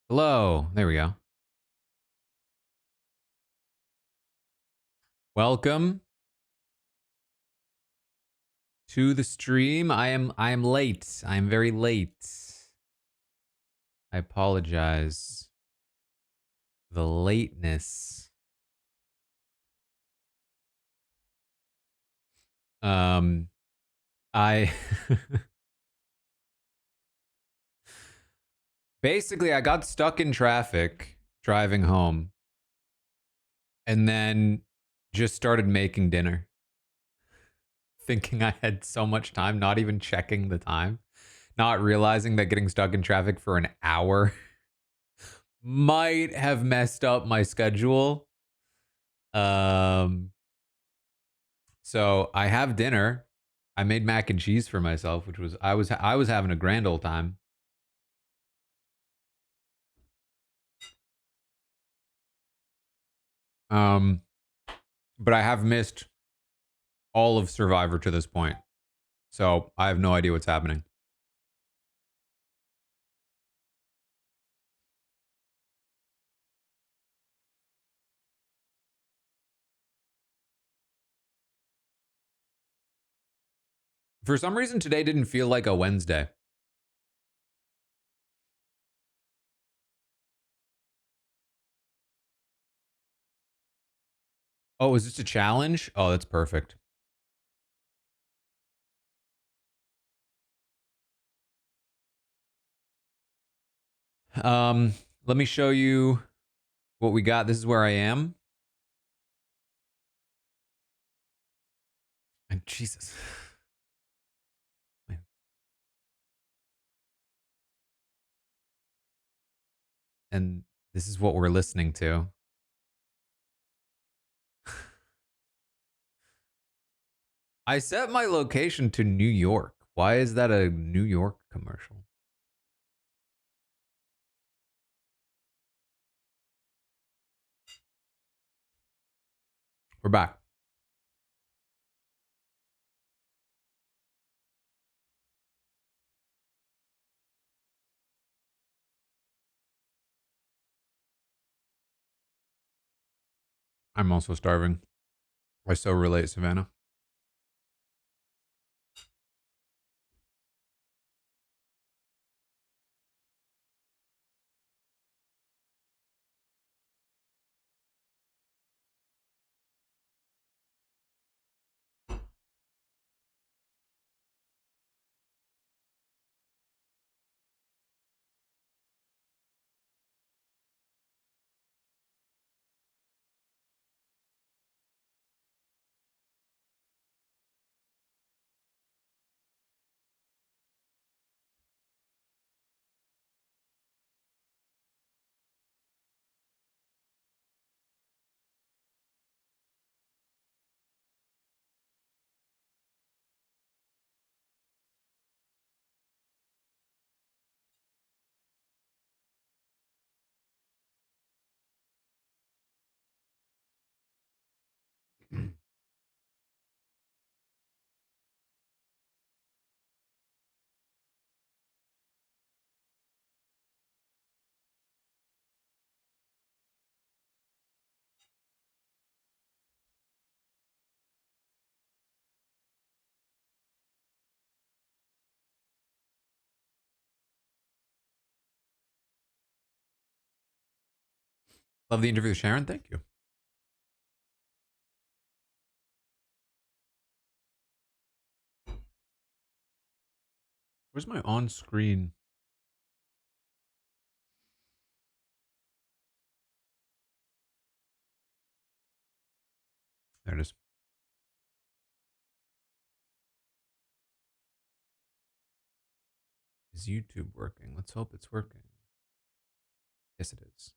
Hello. There we go. Welcome to the stream. I am late. I am very late. I apologize. The lateness. Um I basically I got stuck in traffic driving home and then just started making dinner, thinking I had so much time, not even checking the time, not realizing that getting stuck in traffic for an hour might have messed up my schedule. Um So I have dinner. I made mac and cheese for myself, which was I was having a grand old time. Um, but I have missed all of Survivor to this point, so I have no idea what's happening. For some reason, today didn't feel like a Wednesday. Oh, is this a challenge? Oh, that's perfect. Um, Let me show you what we got. This is where I am. And Jesus. And this is what we're listening to. I set my location to New York. Why is that a New York commercial? We're back. I'm also starving. I so relate, Savannah. Love the interview with Sharon. Thank you. Where's my on screen? There it is. Is YouTube working? Let's hope it's working. Yes, it is.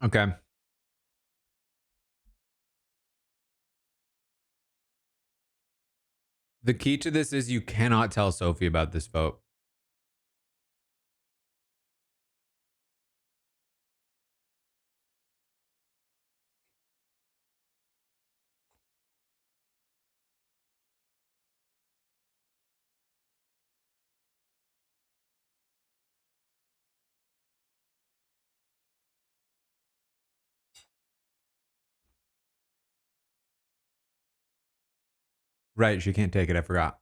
Okay. The key to this is you cannot tell Sophie about this vote. Right, she can't take it. I forgot.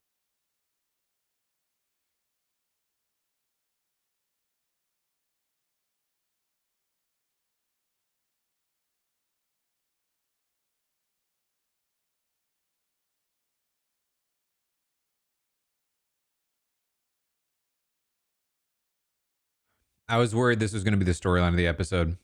I was worried this was going to be the storyline of the episode.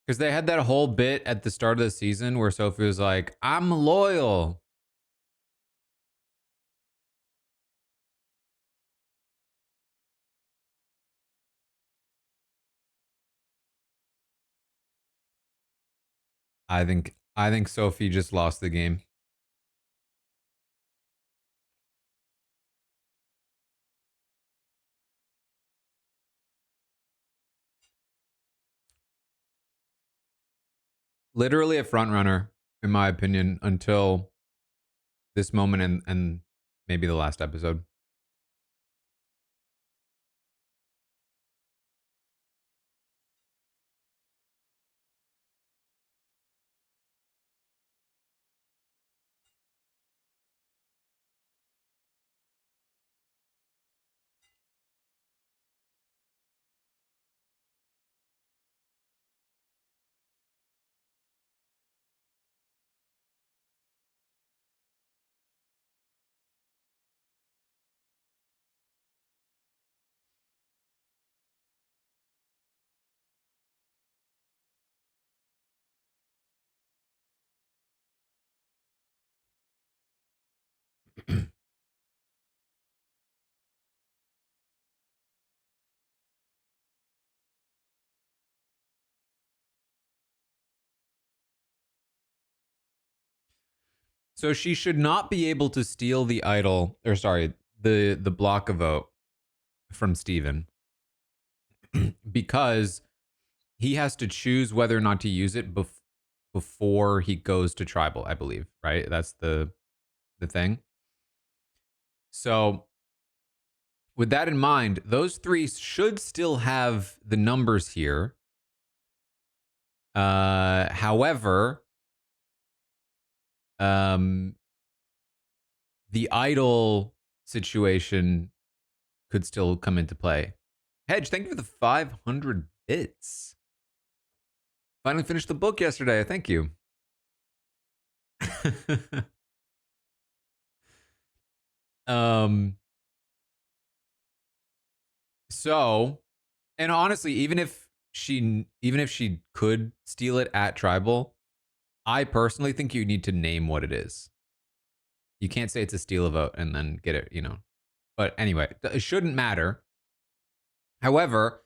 Because they had that whole bit at the start of the season where Sophie was like, I'm loyal. I think Sophie just lost the game. Literally a front runner, in my opinion, until this moment and maybe the last episode. So she should not be able to steal the idol, or sorry, the block a vote from Steven because he has to choose whether or not to use it before he goes to tribal, I believe, right? That's the thing. So with that in mind, those three should still have the numbers here. However, um, the idol situation could still come into play. Hedge, thank you for the 500 bits. Finally finished the book yesterday. Thank you. um. So, and honestly, even if she could steal it at tribal, I personally think you need to name what it is. You can't say it's a steal a vote and then get it, But anyway, it shouldn't matter. However,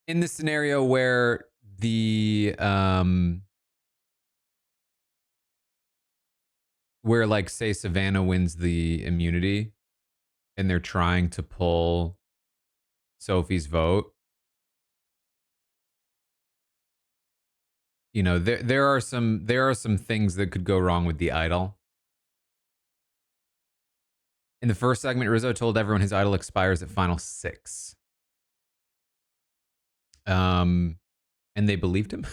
in the scenario where where like say Savannah wins the immunity and they're trying to pull Sophie's vote, there are some things that could go wrong with the idol. In the first segment, Rizzo told everyone his idol expires at final 6. And they believed him.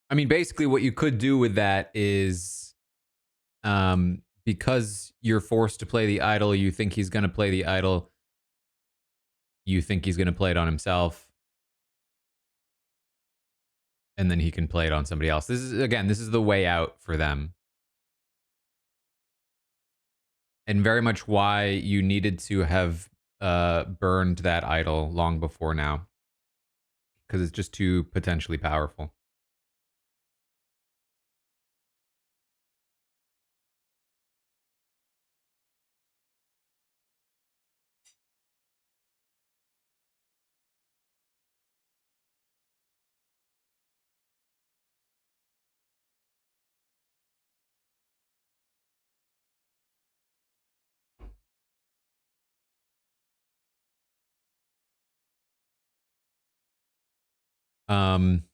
I mean, basically, what you could do with that is, because you're forced to play the idol, you think he's going to play the idol. You think he's going to play it on himself, and then he can play it on somebody else. This is the way out for them, and very much why you needed to have burned that idol long before now because it's just too potentially powerful. Um,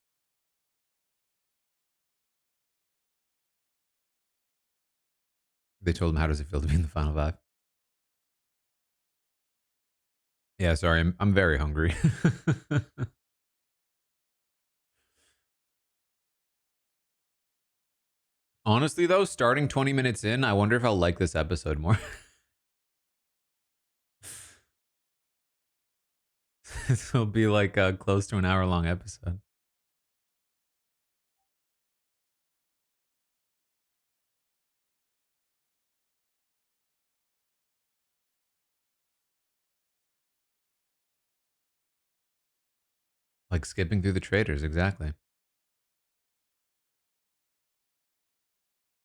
they told him, "How does it feel to be in the final five?" Yeah, sorry, I'm very hungry. Honestly, though, starting 20 minutes in, I wonder if I'll like this episode more. This will be like close to an hour long episode. Like skipping through the traders, exactly.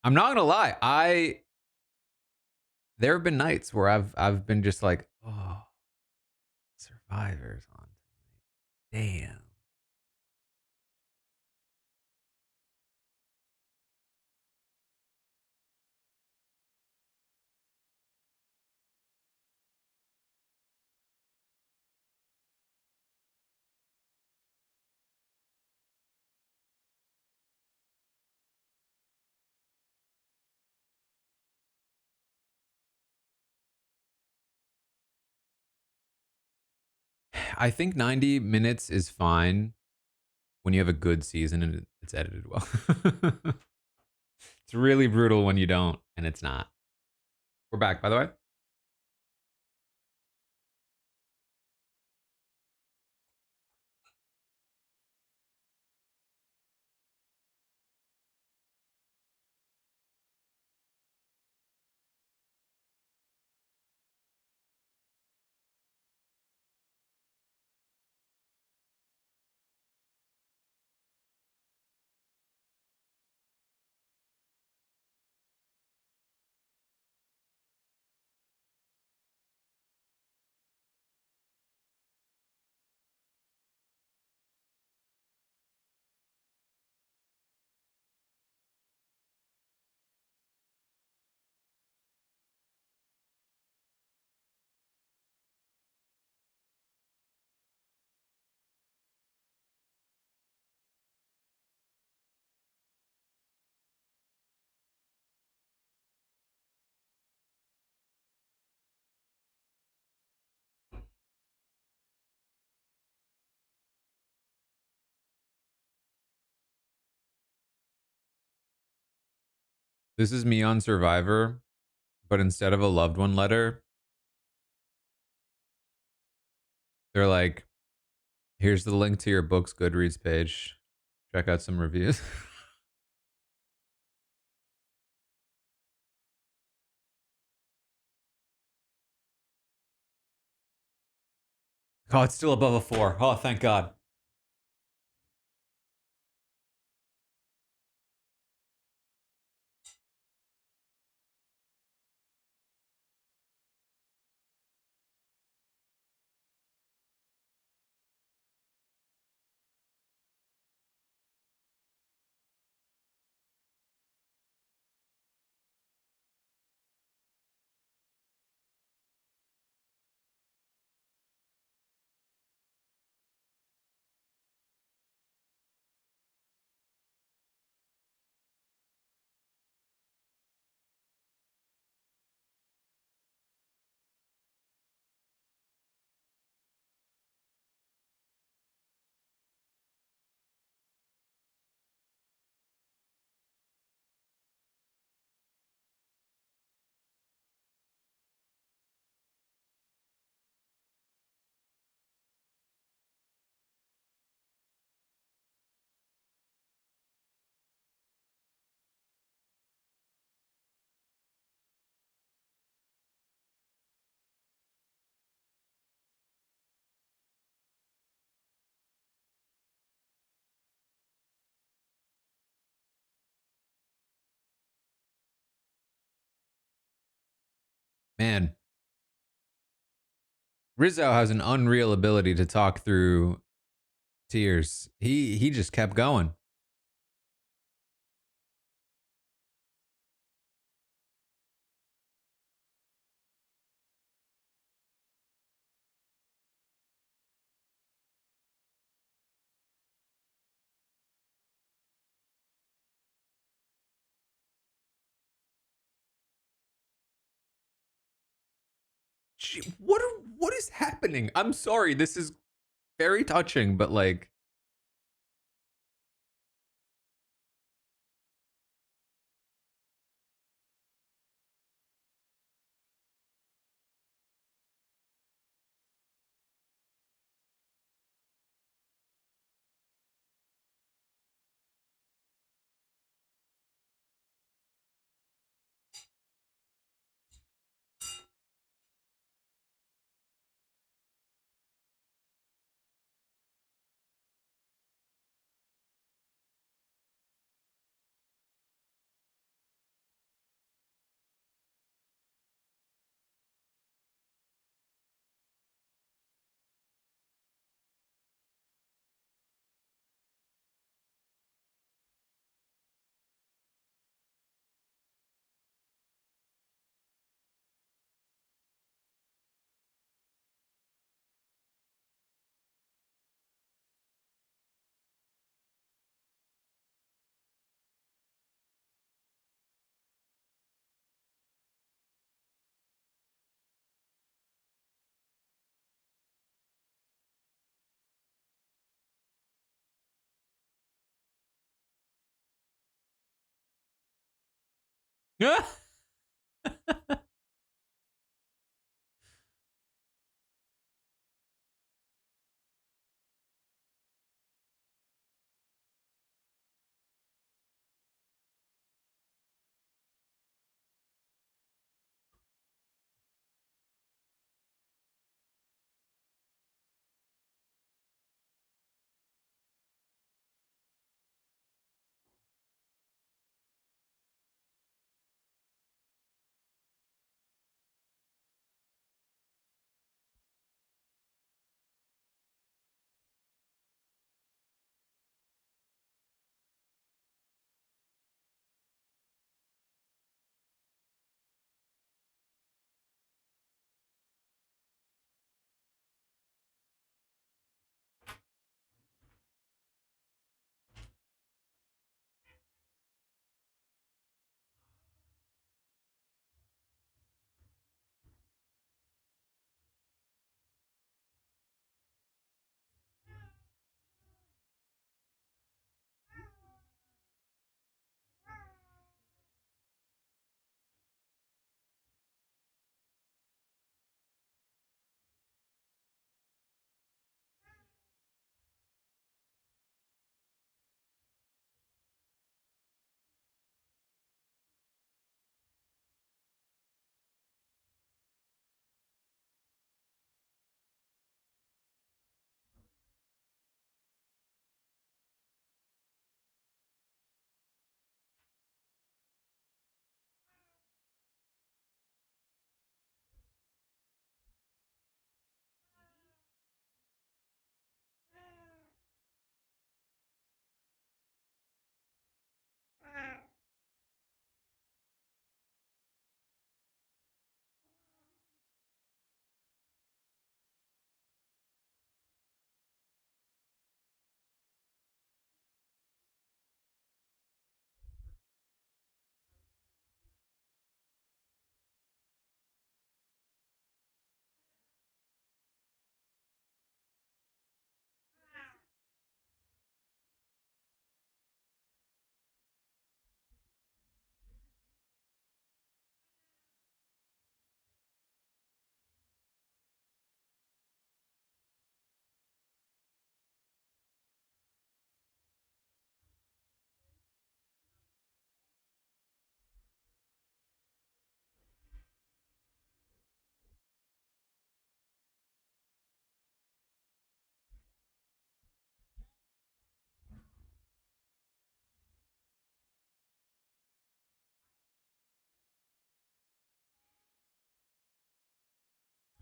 I'm not gonna lie, there have been nights where I've been just like, oh, Survivor's on tonight. Damn. I think 90 minutes is fine when you have a good season and it's edited well. It's really brutal when you don't, and it's not. We're back, by the way. This is me on Survivor, but instead of a loved one letter, they're like, here's the link to your book's Goodreads page. Check out some reviews. Oh, it's still above a 4. Oh, thank God. Man, Rizzo has an unreal ability to talk through tears. He just kept going. What is happening? I'm sorry. This is very touching, but like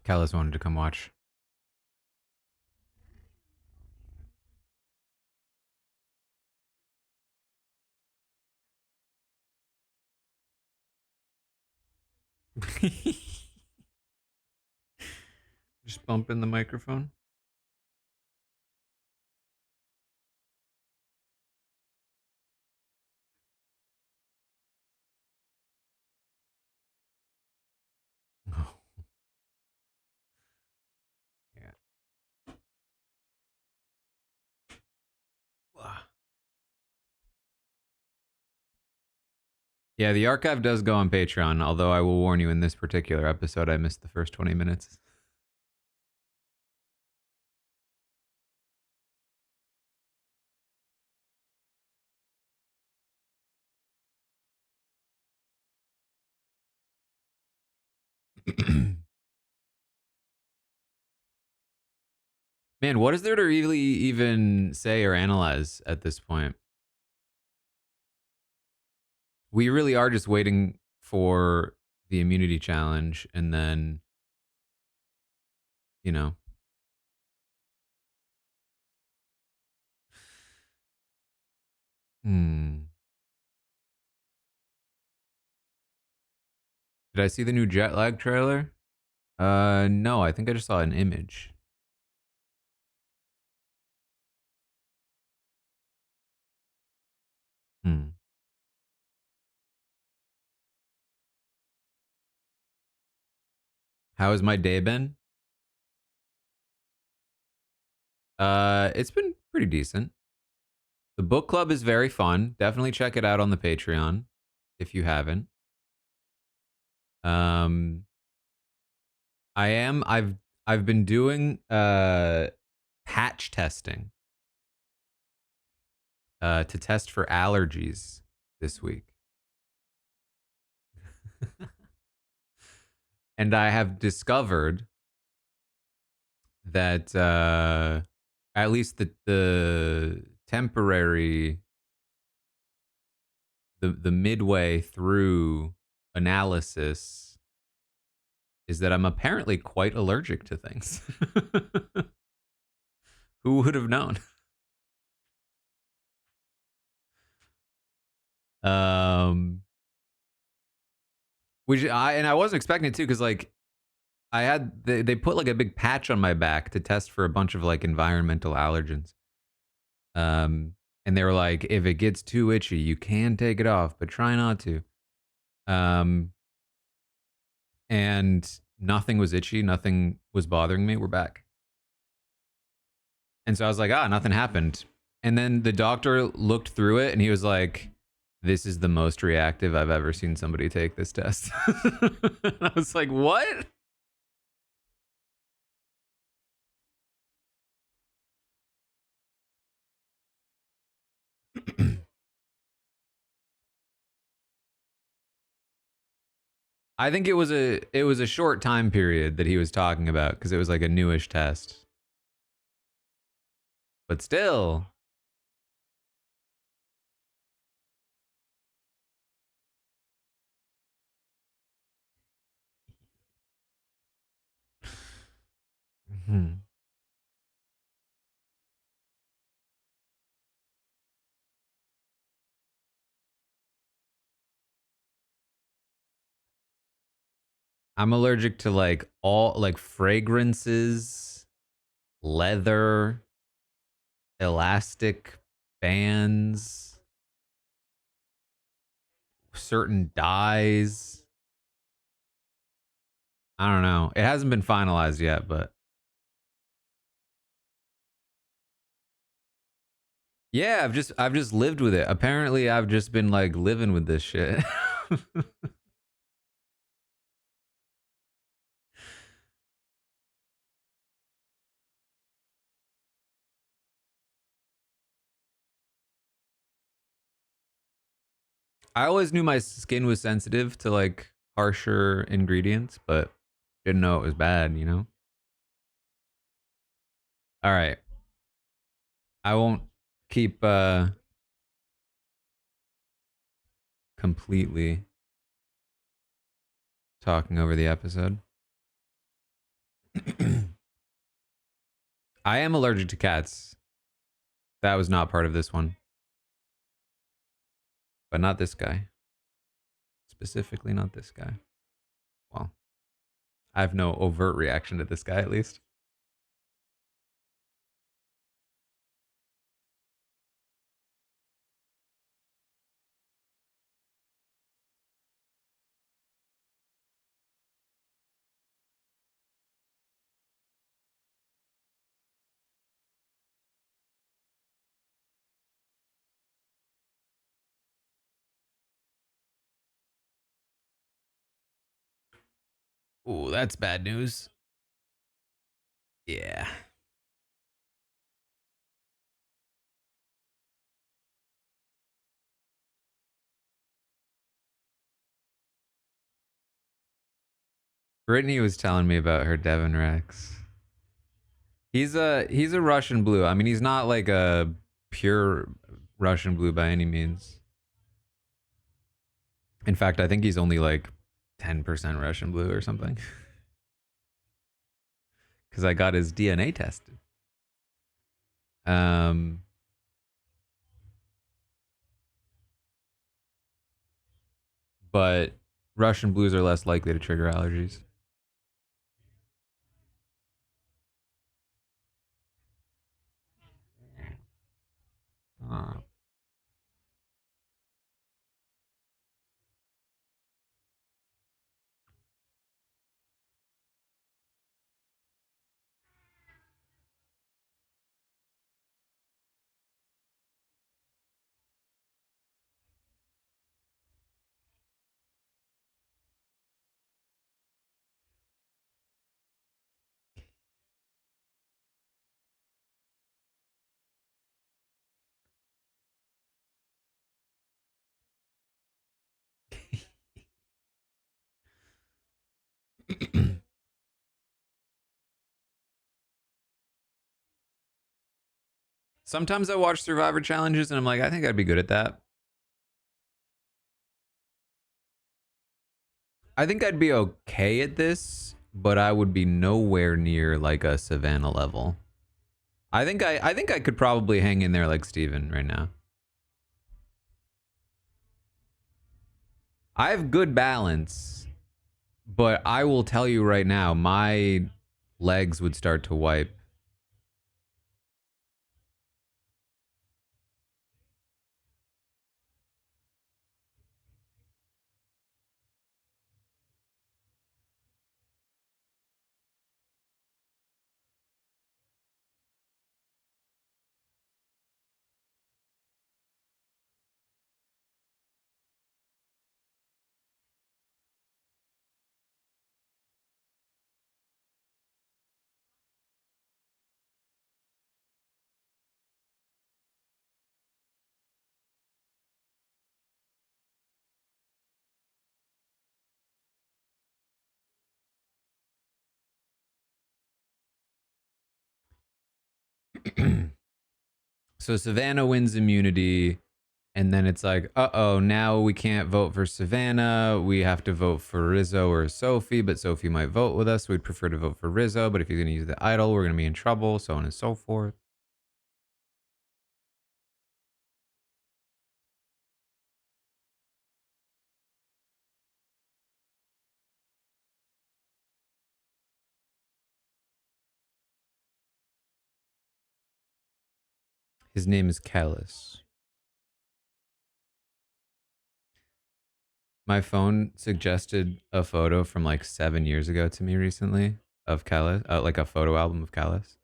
Callis wanted to come watch. Just bump in the microphone. Oh, yeah. Yeah, the archive does go on Patreon, although I will warn you in this particular episode, I missed the first 20 minutes. Man, what is there to really even say or analyze at this point? We really are just waiting for the immunity challenge and then, you know. Hmm. Did I see the new jet lag trailer? No, I think I just saw an image. Hmm. How has my day been? It's been pretty decent. The book club is very fun. Definitely check it out on the Patreon if you haven't. Um, I am. I've been doing patch testing to test for allergies this week, and I have discovered that at least the temporary the midway through analysis is that I'm apparently quite allergic to things. Who would have known? Um, which I wasn't expecting it to because like I had they put like a big patch on my back to test for a bunch of like environmental allergens. Um, and they were like, if it gets too itchy, you can take it off, but try not to. Um, and nothing was itchy, nothing was bothering me. We're back. And so I was like, nothing happened. And then the doctor looked through it and he was like, this is the most reactive I've ever seen somebody take this test. I was like, what? I think it was a short time period that he was talking about because it was like a newish test. But still, hmm, I'm allergic to like all like fragrances, leather, elastic bands, certain dyes. I don't know. It hasn't been finalized yet, but yeah, I've just lived with it. Apparently, I've just been like living with this shit. I always knew my skin was sensitive to like harsher ingredients, but didn't know it was bad, you know? All right. I won't keep completely talking over the episode. I am allergic to cats. That was not part of this one. But not this guy. Specifically not this guy. Well, I have no overt reaction to this guy at least. Ooh, that's bad news. Yeah. Brittany was telling me about her Devon Rex. He's a Russian blue. I mean, he's not like a pure Russian blue by any means. In fact, I think he's only like 10% Russian blue or something. Because I got his DNA tested. Um, but Russian blues are less likely to trigger allergies. Uh, Sometimes I watch Survivor challenges and I'm like, I think I'd be good at that. I think I'd be okay at this, but I would be nowhere near like a Savannah level. I think I could probably hang in there like Steven right now. I have good balance, but I will tell you right now, my legs would start to wipe. So Savannah wins immunity, and then it's like, uh-oh, now we can't vote for Savannah. We have to vote for Rizzo or Sophie, but Sophie might vote with us. We'd prefer to vote for Rizzo, but if he's going to use the idol, we're going to be in trouble, so on and so forth. His name is Callus. My phone suggested a photo from like 7 years ago to me recently of Callus, like a photo album of Callus.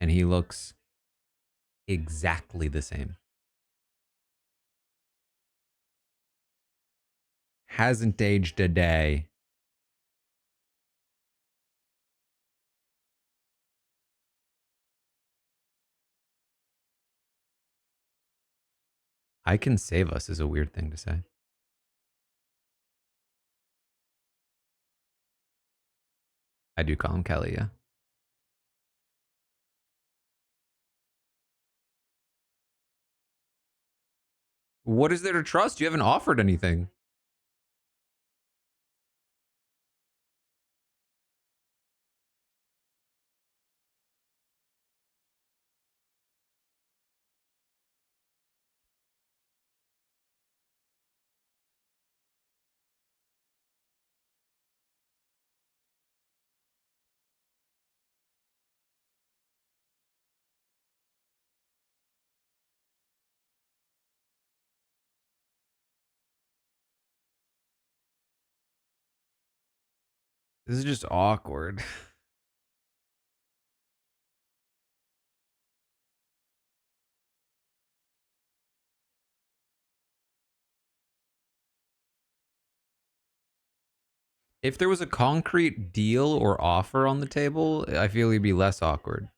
And he looks exactly the same. Hasn't aged a day. I can save us is a weird thing to say. I do call him Kelly, yeah. What is there to trust? You haven't offered anything. This is just awkward. If there was a concrete deal or offer on the table, I feel it'd be less awkward.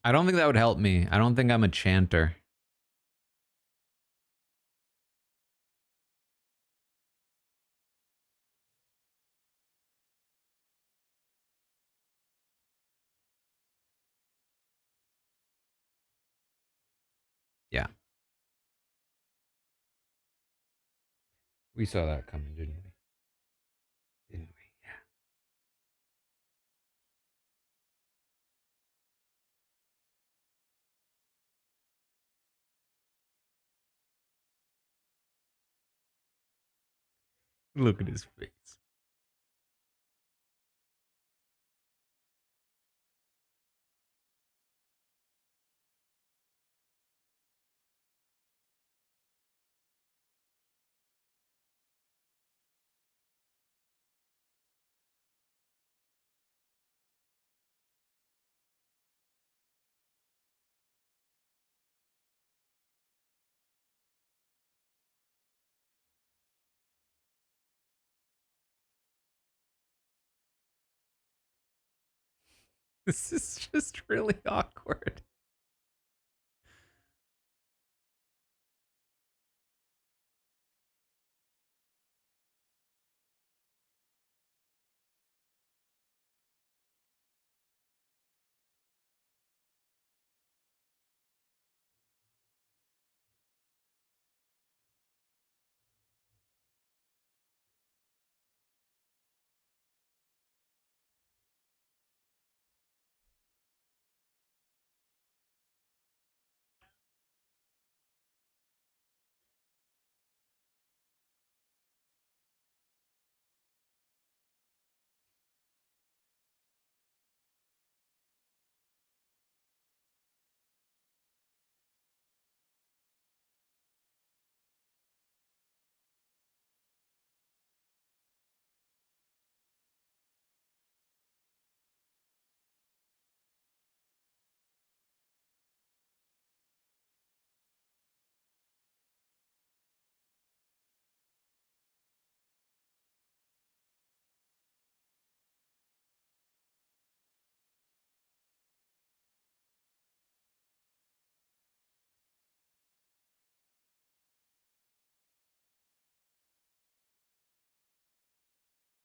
I don't think that would help me. I don't think I'm a chanter. Yeah. We saw that coming, didn't we? Didn't we? Yeah. Look at his face. This is just really awkward.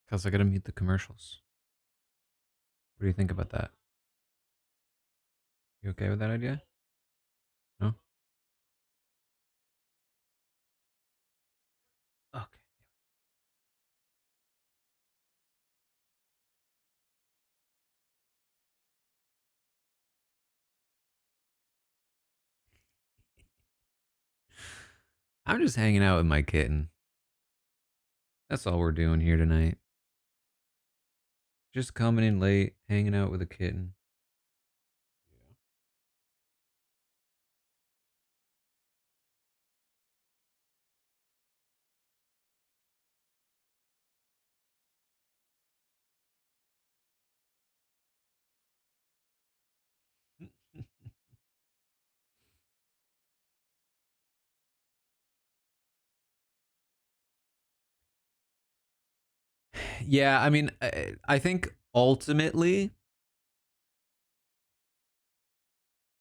Because I gotta mute the commercials. What do you think about that? You okay with that idea? No? Okay. I'm just hanging out with my kitten. That's all we're doing here tonight. Just coming in late, hanging out with a kitten. Yeah, I mean, I think ultimately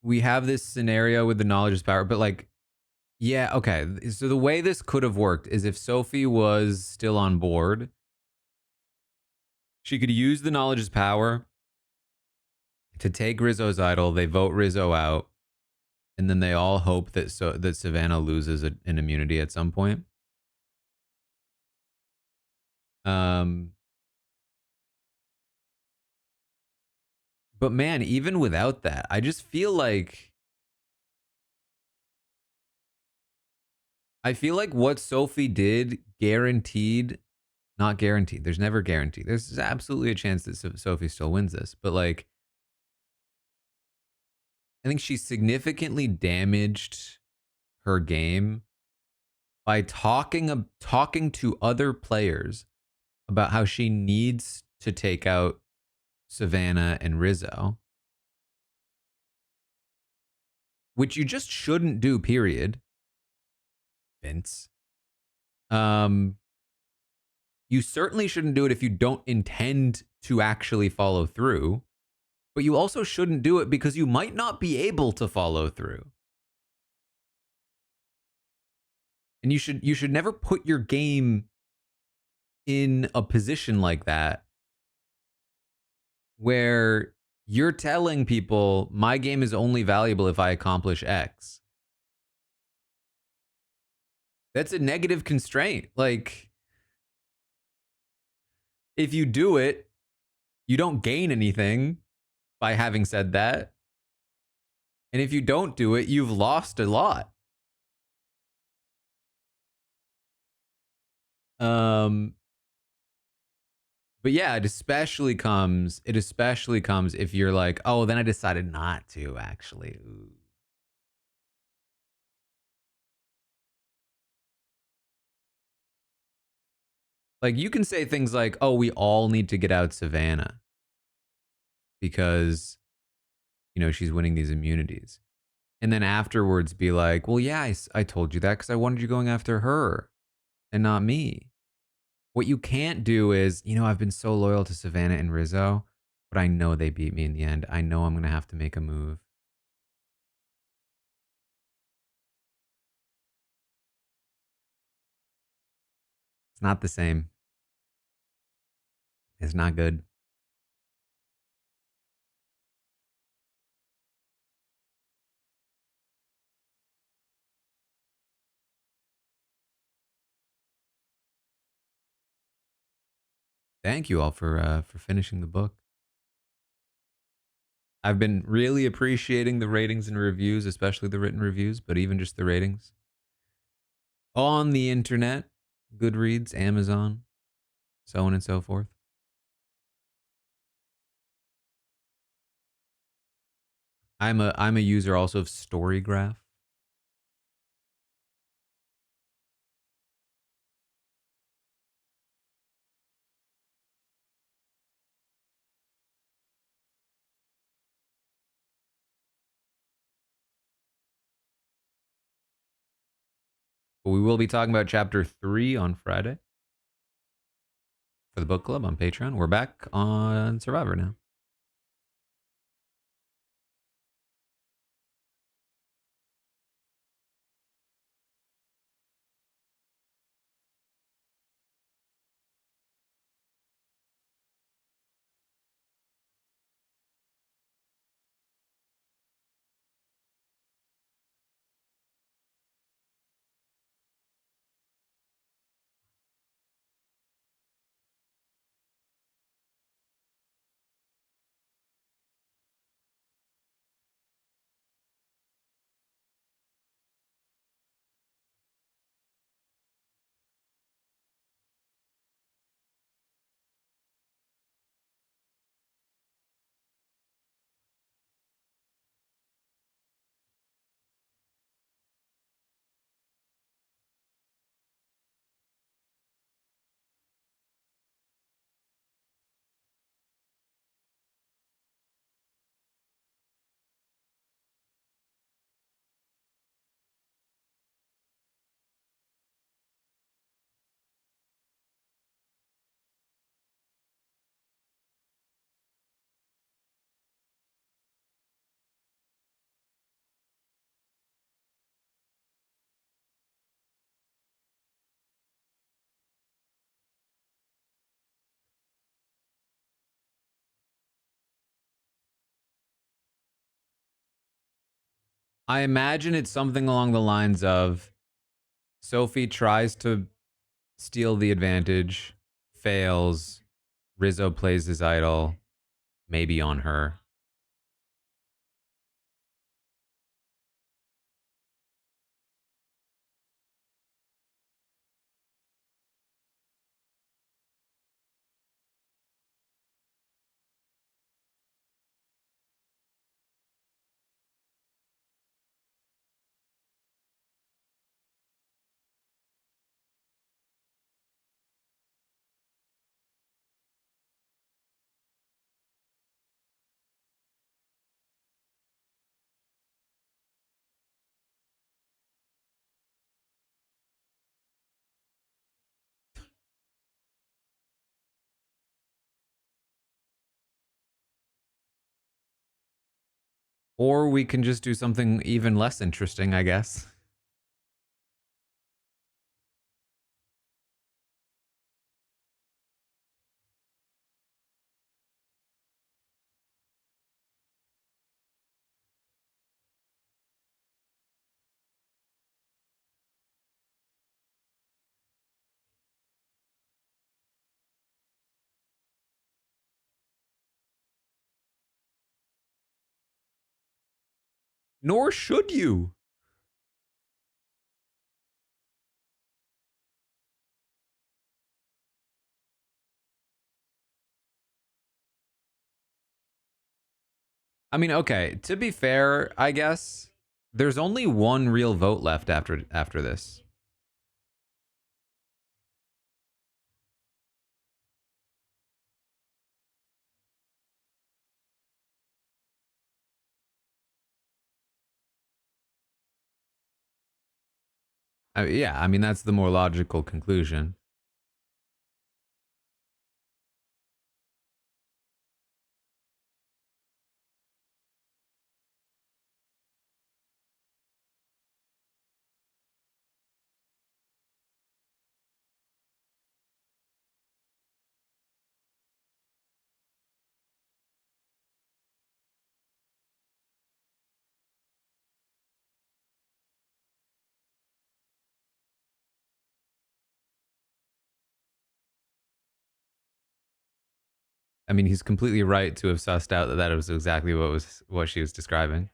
we have this scenario with the knowledge is power, but like, yeah, okay. So the way this could have worked is if Sophie was still on board, she could use the knowledge is power to take Rizzo's idol. They vote Rizzo out, and then they all hope that that Savannah loses an immunity at some point. Um, but man, even without that, I just feel like what Sophie did guaranteed, not guaranteed. There's never guaranteed. There's absolutely a chance that Sophie still wins this, but like I think she significantly damaged her game by talking to other players about how she needs to take out Savannah and Rizzo, which you just shouldn't do, period. Vince. Um, you certainly shouldn't do it if you don't intend to actually follow through, but you also shouldn't do it because you might not be able to follow through. And you should never put your game in a position like that where you're telling people my game is only valuable if I accomplish X. That's a negative constraint. Like, if you do it, you don't gain anything by having said that. And if you don't do it, you've lost a lot. Um, but yeah, it especially comes if you're like, oh, then I decided not to actually. Ooh. Like you can say things like, oh, we all need to get out Savannah because, she's winning these immunities. And then afterwards be like, well, yeah, I told you that because I wanted you going after her and not me. What you can't do is, I've been so loyal to Savannah and Rizzo, but I know they beat me in the end. I know I'm going to have to make a move. It's not the same. It's not good. Thank you all for finishing the book. I've been really appreciating the ratings and reviews, especially the written reviews, but even just the ratings on the internet, Goodreads, Amazon, so on and so forth. I'm a user also of Storygraph. But we will be talking about chapter 3 on Friday for the book club on Patreon. We're back on Survivor now. I imagine it's something along the lines of Sophie tries to steal the advantage, fails, Rizzo plays his idol, maybe on her. Or we can just do something even less interesting, I guess. Nor should you. I mean, okay, to be fair, I guess there's only one real vote left after this. Yeah, I mean that's the more logical conclusion. I mean, he's completely right to have sussed out that that was exactly what she was describing.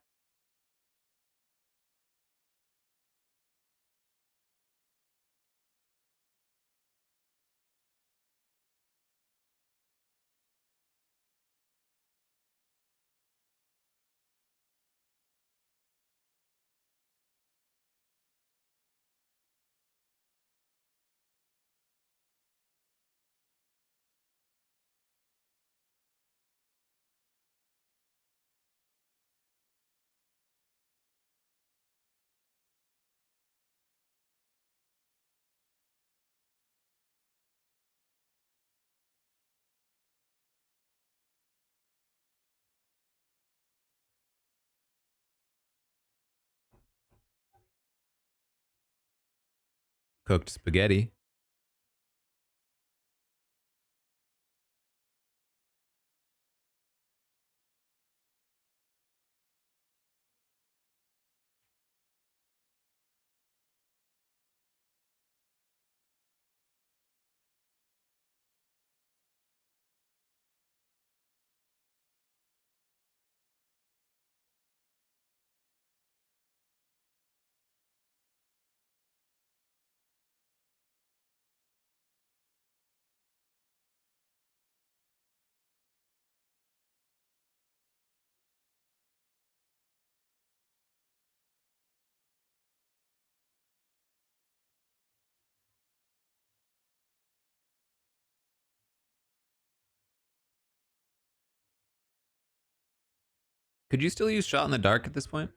Cooked spaghetti. Could you still use shot in the dark at this point?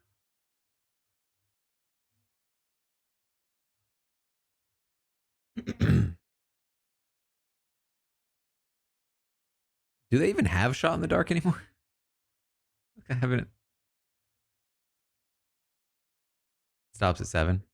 Do they even have shot in the dark anymore? I haven't. Stops at 7.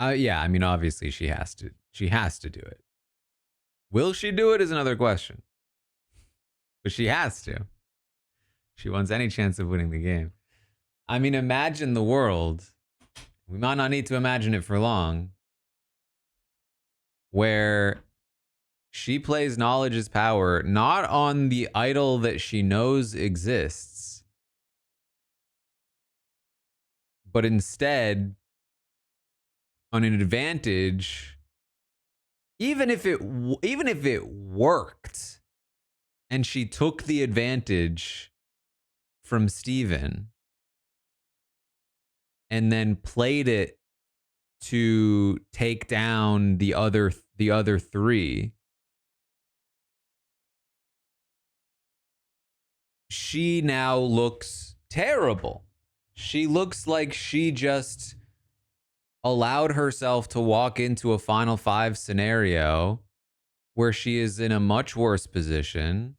Yeah, I mean, obviously she has to. She has to do it. Will she do it is another question. But she has to. She wants any chance of winning the game. I mean, imagine the world. We might not need to imagine it for long. Where she plays knowledge is power, not on the idol that she knows exists, but instead on an advantage. Even if it worked, and she took the advantage from Steven and then played it to take down the other three, she now looks terrible. She looks like she just allowed herself to walk into a final five scenario where she is in a much worse position.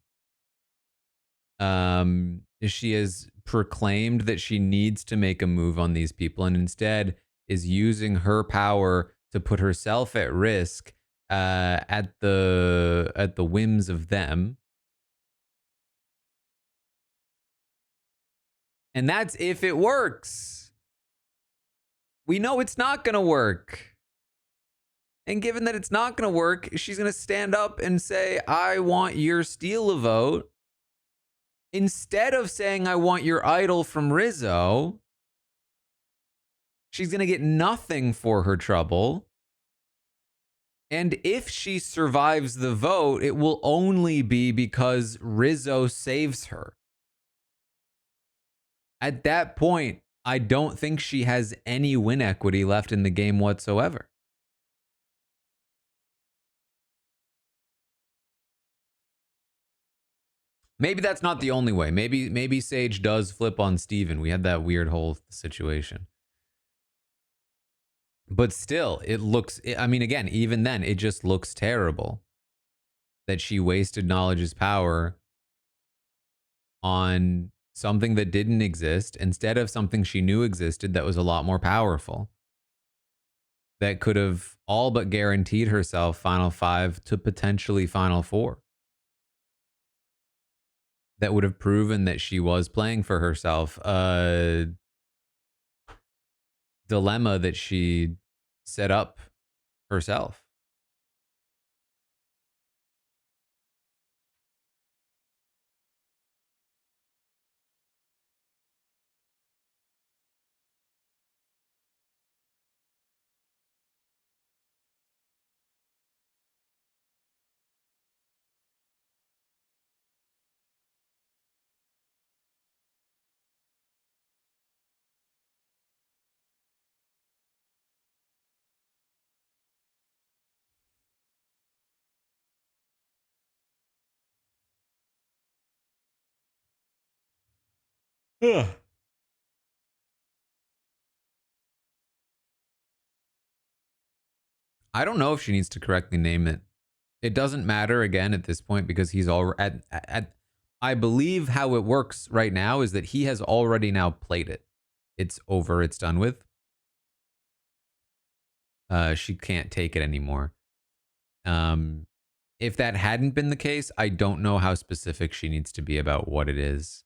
She has proclaimed that she needs to make a move on these people and instead is using her power to put herself at risk at the whims of them. And that's if it works. We know it's not going to work. And given that it's not going to work, she's going to stand up and say, I want your steal a vote. Instead of saying, I want your idol from Rizzo, she's going to get nothing for her trouble. And if she survives the vote, it will only be because Rizzo saves her. At that point, I don't think she has any win equity left in the game whatsoever. Maybe that's not the only way. Maybe Sage does flip on Steven. We had that weird whole situation. But still, it looks, I mean, again, even then, it just looks terrible that she wasted knowledge's power on something that didn't exist instead of something she knew existed that was a lot more powerful, that could have all but guaranteed herself final five to potentially final four, that would have proven that she was playing for herself. A dilemma that she set up herself. Ugh. I don't know if she needs to correctly name it. It doesn't matter again at this point because he's all at I believe how it works right now is that he has already now played it. It's over, it's done with. She can't take it anymore. If that hadn't been the case, I don't know how specific she needs to be about what it is.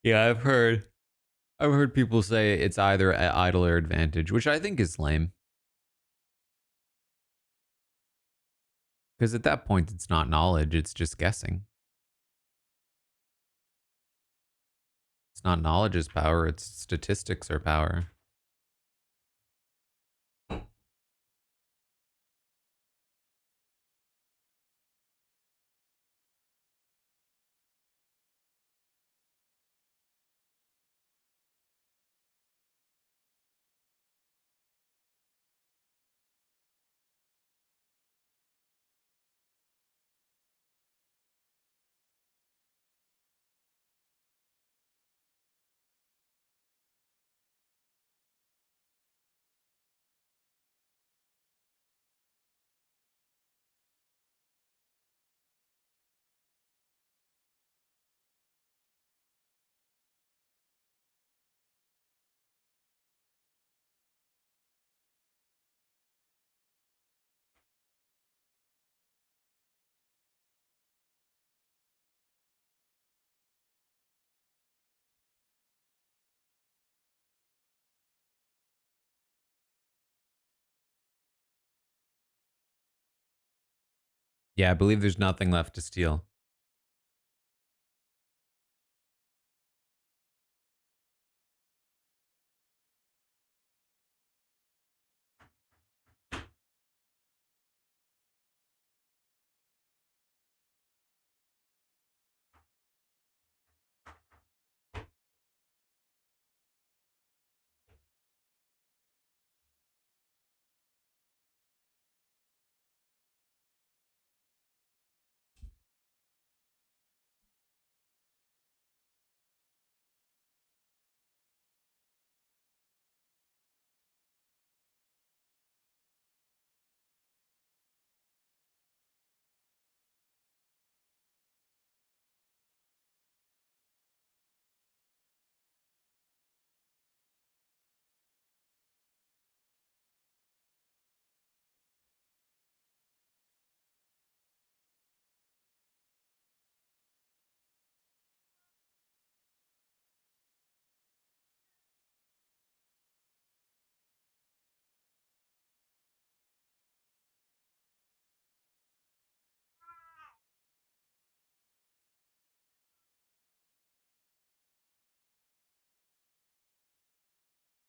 Yeah, I've heard people say it's either idle or advantage, which I think is lame. Because at that point, it's not knowledge, it's just guessing. It's not knowledge's power, it's statistics are power. Yeah, I believe there's nothing left to steal.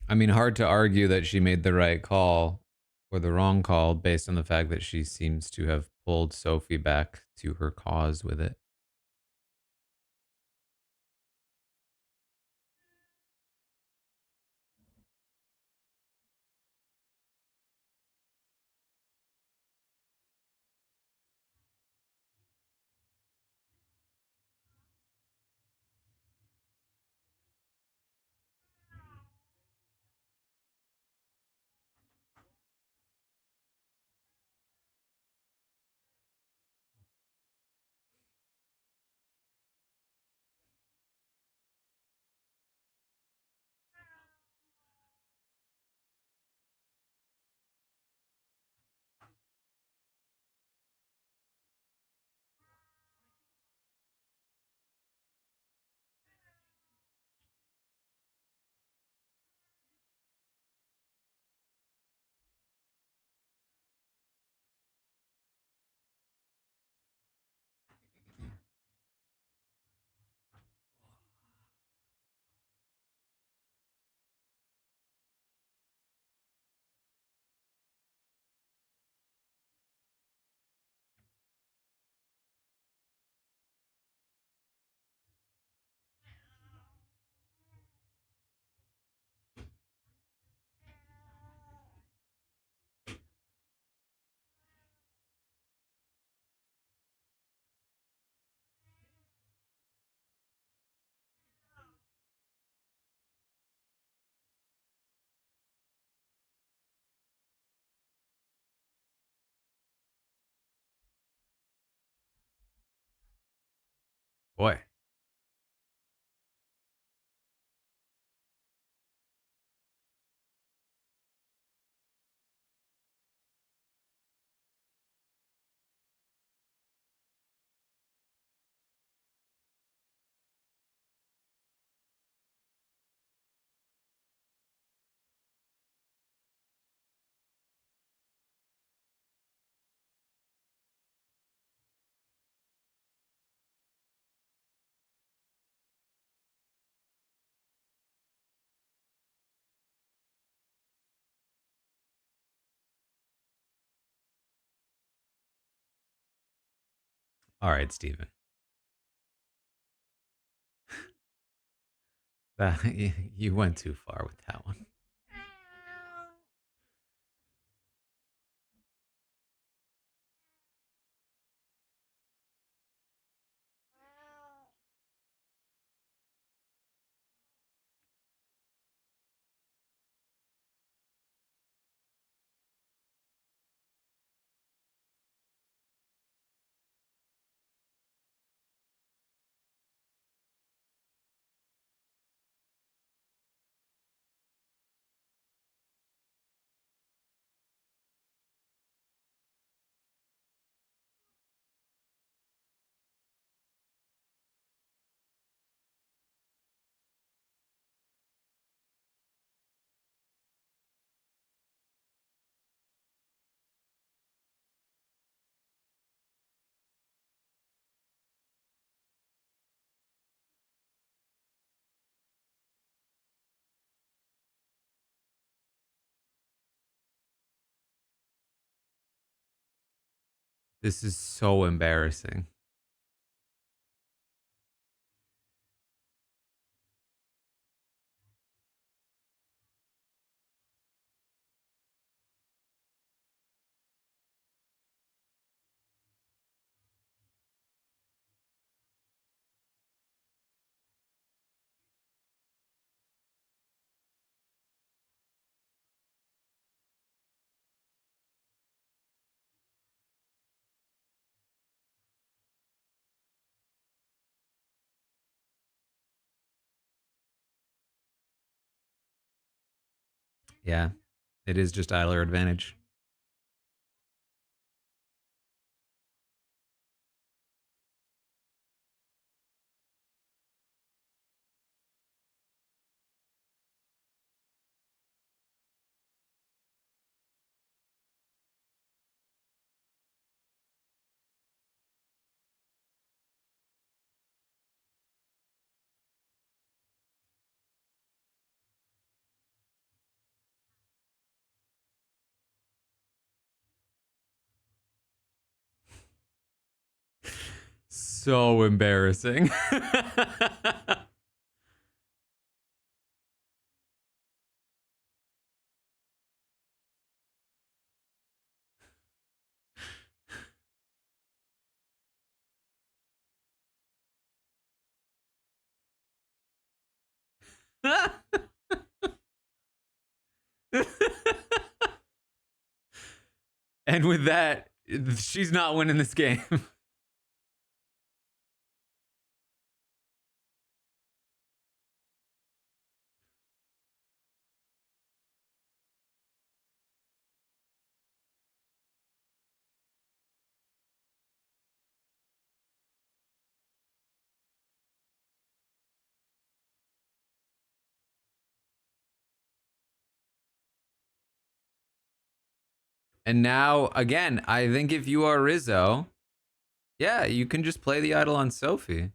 I mean, hard to argue that she made the right call or the wrong call based on the fact that she seems to have pulled Sophie back to her cause with it. Boy. All right, Steven. You went too far with that one. This is so embarrassing. Yeah, it is just idler advantage. So embarrassing. And with that, she's not winning this game. And now, again, I think if you are Rizzo, yeah, you can just play the idol on Sophie.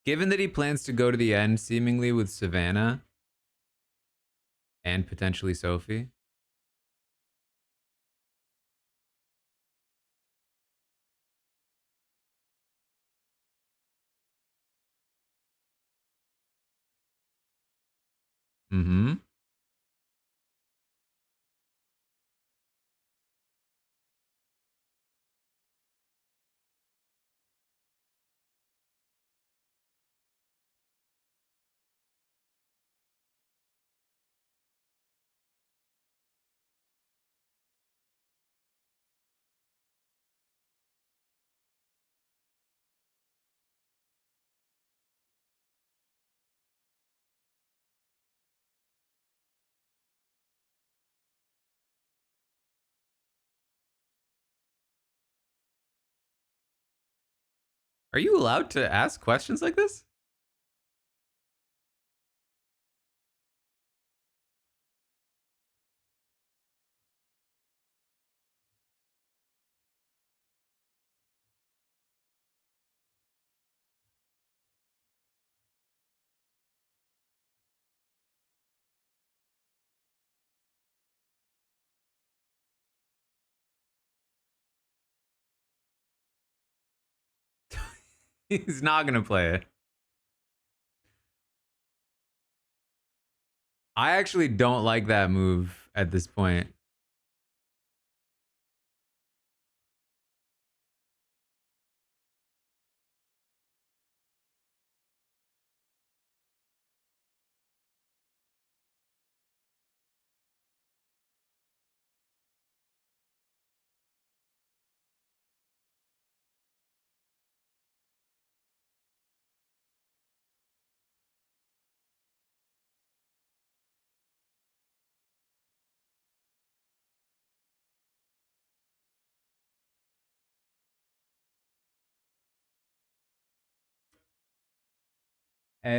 Given that he plans to go to the end, seemingly with Savannah and potentially Sophie. Mm-hmm. Are you allowed to ask questions like this? He's not gonna play it. I actually don't like that move at this point.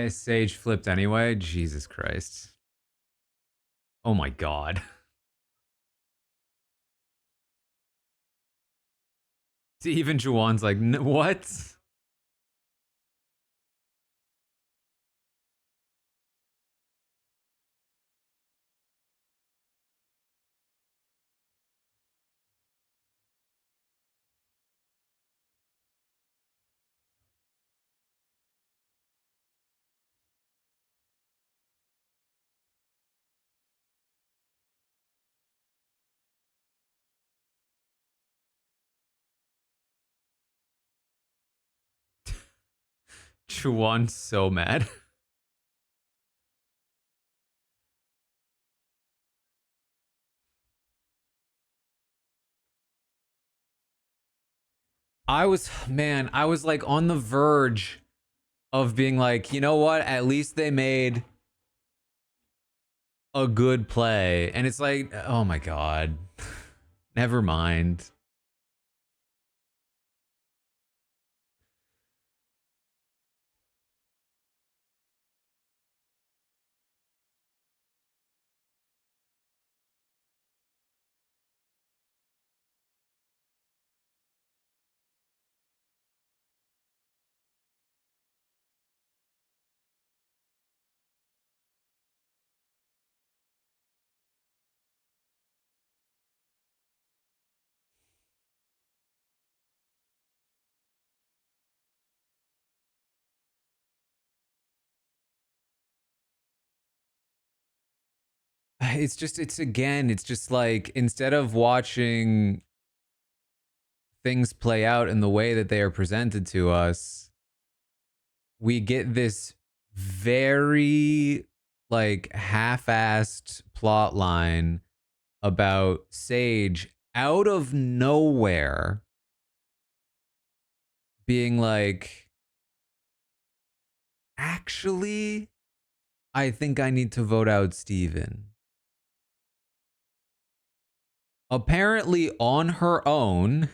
Sage flipped anyway. Jesus Christ. Oh my god. See, even Juwan's like, what? Juwan's so mad. I was like on the verge of being like, you know what? At least they made a good play. And it's like, oh my god. Never mind. It's just like instead of watching things play out in the way that they are presented to us, we get this very like half-assed plot line about Sage out of nowhere being like, actually, I think I need to vote out Steven. Apparently on her own.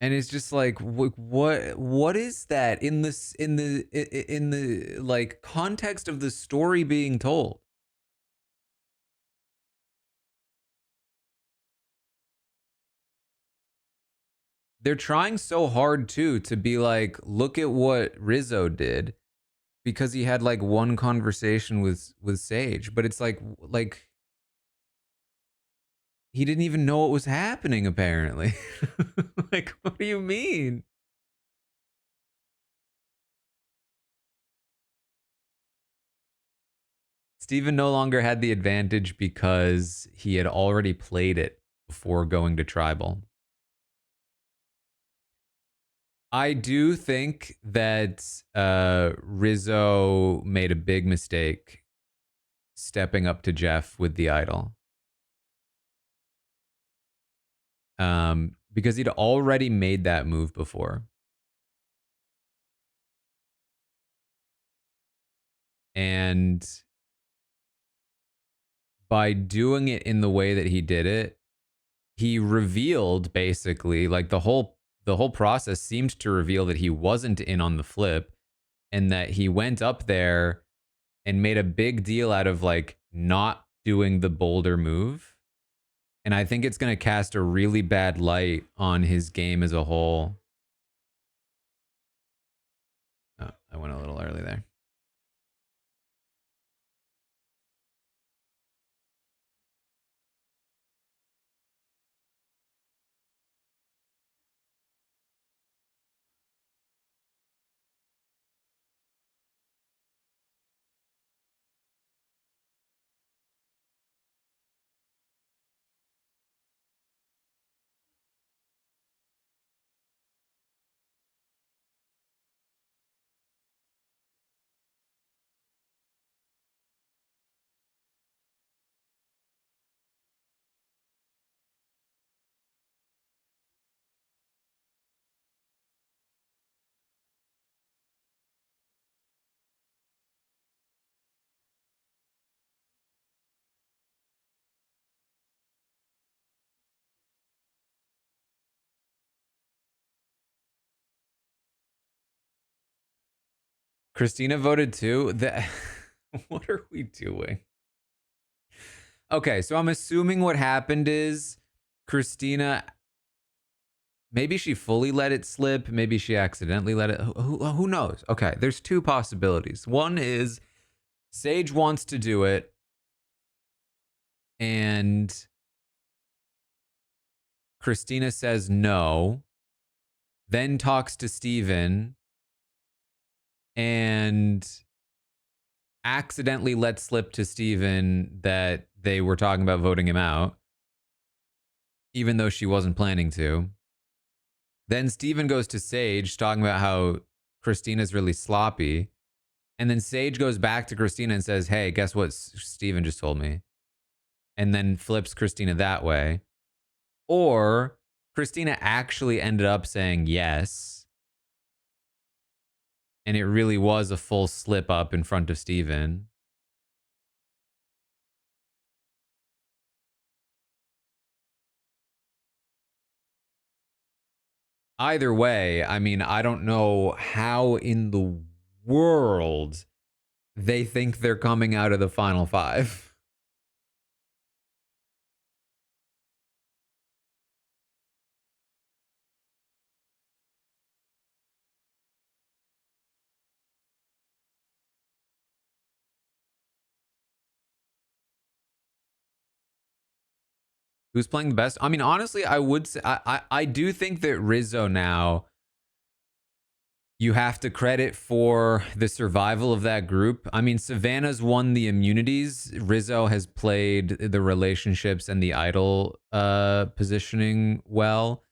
And it's just like what is that in this in the like context of the story being told? They're trying so hard too to be like, look at what Rizzo did because he had like one conversation with Sage, but it's like he didn't even know what was happening apparently. Like, what do you mean? Steven no longer had the advantage because he had already played it before going to tribal. I do think that Rizzo made a big mistake stepping up to Jeff with the idol. Because he'd already made that move before. And by doing it in the way that he did it, he revealed basically like the whole process seemed to reveal that he wasn't in on the flip and that he went up there and made a big deal out of like not doing the bolder move. And I think it's going to cast a really bad light on his game as a whole. Oh, I went a little early there. Christina voted too. What are we doing? Okay, so I'm assuming what happened is Christina, maybe she fully let it slip. Maybe she accidentally let it. Who knows? Okay, there's two possibilities. One is Sage wants to do it, and Christina says no, then talks to Steven and accidentally let slip to Steven that they were talking about voting him out, even though she wasn't planning to. Then Steven goes to Sage talking about how Christina's really sloppy. And then Sage goes back to Christina and says, hey, guess what Steven just told me? And then flips Christina that way. Or Christina actually ended up saying yes. And it really was a full slip up in front of Steven. Either way, I mean, I don't know how in the world they think they're coming out of the final five. Who's playing the best? I mean, honestly, I would say I do think that Rizzo now, you have to credit for the survival of that group. I mean, Savannah's won the immunities. Rizzo has played the relationships and the idol positioning well.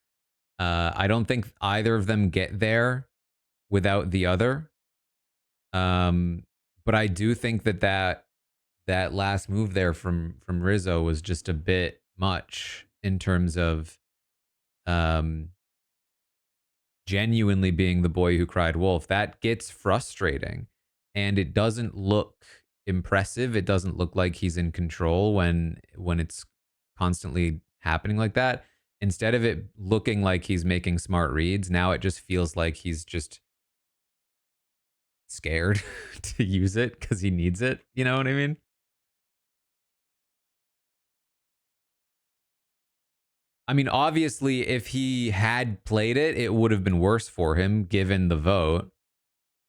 I don't think either of them get there without the other. But I do think that last move there from Rizzo was just a bit much in terms of um genuinely being the boy who cried wolf. That gets frustrating, and it doesn't look impressive. It doesn't look like he's in control when it's constantly happening like that. Instead of it looking like he's making smart reads, now it just feels like he's just scared to use it because he needs it. You know what I mean? I mean, obviously, if he had played it, it would have been worse for him given the vote.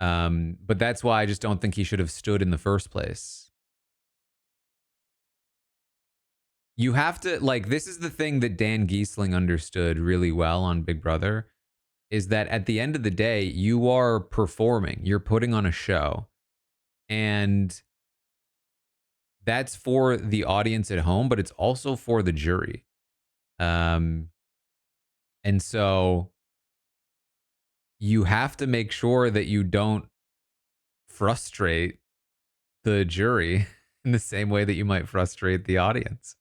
But that's why I just don't think he should have stood in the first place. You have to, like, this is the thing that Dan Giesling understood really well on Big Brother, is that at the end of the day, you are performing, you're putting on a show. And that's for the audience at home, but it's also for the jury. Um, and so you have to make sure that you don't frustrate the jury in the same way that you might frustrate the audience.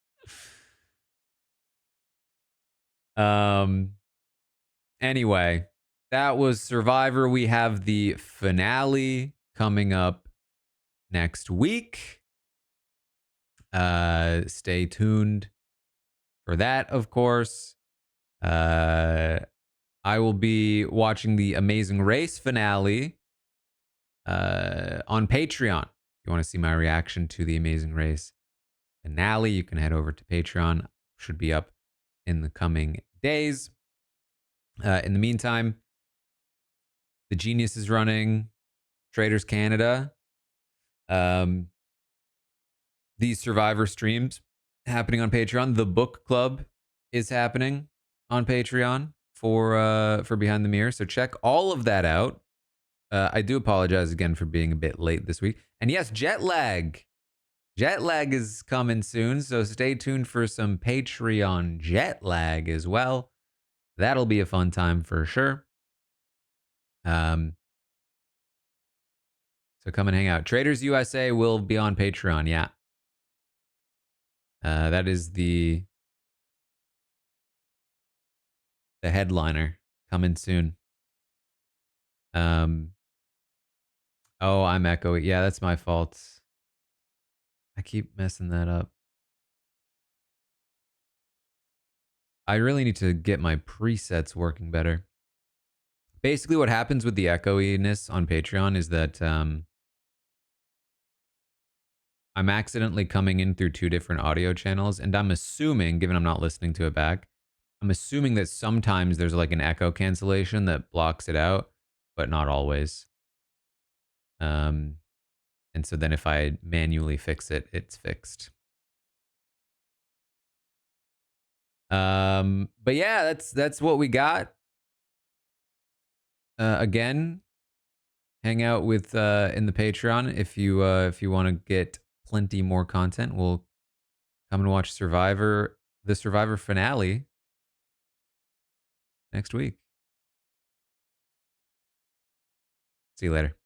Um, anyway, that was Survivor. We have the finale coming up next week. Stay tuned for that, of course. I will be watching the Amazing Race finale on Patreon. If you want to see my reaction to the Amazing Race finale, you can head over to Patreon. Should be up in the coming days. In the meantime, The Genius is running Traders Canada. These Survivor streams happening on Patreon. The book club is happening on Patreon for Behind the Mirror. So check all of that out. I do apologize again for being a bit late this week. And yes, jet lag. Jet lag is coming soon, so stay tuned for some Patreon jet lag as well. That'll be a fun time for sure. So come and hang out. Traders USA will be on Patreon, yeah. That is the headliner coming soon. Oh, I'm echoing. Yeah, that's my fault. I keep messing that up. I really need to get my presets working better. Basically, what happens with the echoiness on Patreon is that I'm accidentally coming in through two different audio channels, and I'm assuming, given I'm not listening to it back, I'm assuming that sometimes there's like an echo cancellation that blocks it out, but not always. And so then if I manually fix it, it's fixed. But yeah, that's what we got. Again, hang out with in the Patreon if you want to get plenty more content. We'll come and watch the Survivor finale next week. See you later.